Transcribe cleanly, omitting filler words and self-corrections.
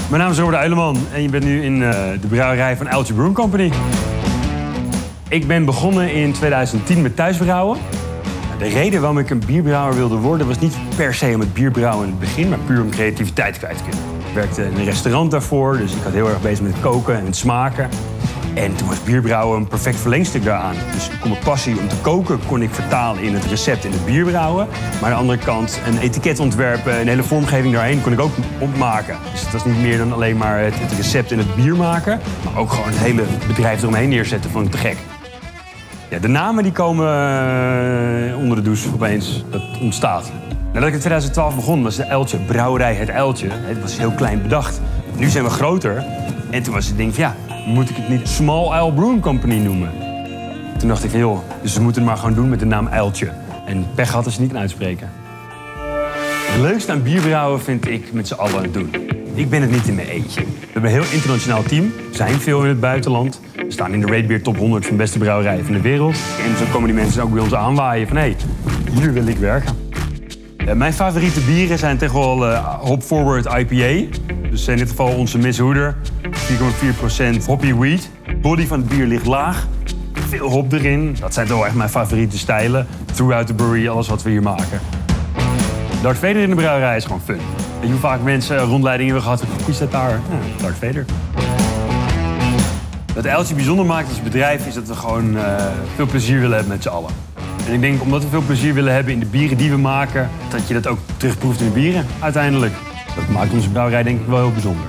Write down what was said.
Mijn naam is Robert Uileman en je bent nu in de brouwerij van Uiltje Brewing Company. Ik ben begonnen in 2010 met thuisbrouwen. De reden waarom ik een bierbrouwer wilde worden was niet per se om het bierbrouwen in het begin, maar puur om creativiteit kwijt te kunnen. Ik werkte in een restaurant daarvoor, dus ik was heel erg bezig met het koken en het smaken. En toen was bierbrouwen een perfect verlengstuk daaraan. Dus ik kon mijn passie om te koken kon ik vertalen in het recept in het bierbrouwen. Maar aan de andere kant een etiket ontwerpen, een hele vormgeving daarheen kon ik ook opmaken. Dus het was niet meer dan alleen maar het recept in het bier maken, maar ook gewoon het hele bedrijf eromheen neerzetten, vond ik te gek. Ja, de namen die komen onder de douche opeens, dat ontstaat. Nadat ik in 2012 begon was de Uiltje brouwerij het Uiltje. Het was heel klein bedacht. Nu zijn we groter en toen was het ding van ja, moet ik het niet Small Uil Brewing Company noemen? Toen dacht ik van joh, dus we moeten het maar gewoon doen met de naam Uiltje. En pech had als ze niet kan uitspreken. Het leukste aan bierbrouwen vind ik met z'n allen doen. Ik ben het niet in mijn eentje. We hebben een heel internationaal team. We zijn veel in het buitenland. We staan in de Rate Beer Top 100 van de beste brouwerijen van de wereld. En zo komen die mensen ook bij ons aanwaaien van hé, hier wil ik werken. Mijn favoriete bieren zijn toch wel Hop Forward IPA. Dus in dit geval onze Miss Hoeder. 4,4% hoppy wheat. Body van het bier ligt laag. Veel hop erin. Dat zijn toch wel echt mijn favoriete stijlen. Throughout the brewery, alles wat we hier maken. Darth Vader in de brouwerij is gewoon fun. Weet je hoe vaak mensen rondleidingen hebben gehad? Wie staat daar? Ja, Darth Vader. Wat Uiltje bijzonder maakt als bedrijf is dat we gewoon veel plezier willen hebben met z'n allen. En ik denk omdat we veel plezier willen hebben in de bieren die we maken, dat je dat ook terugproeft in de bieren uiteindelijk. Dat maakt onze brouwerij denk ik wel heel bijzonder.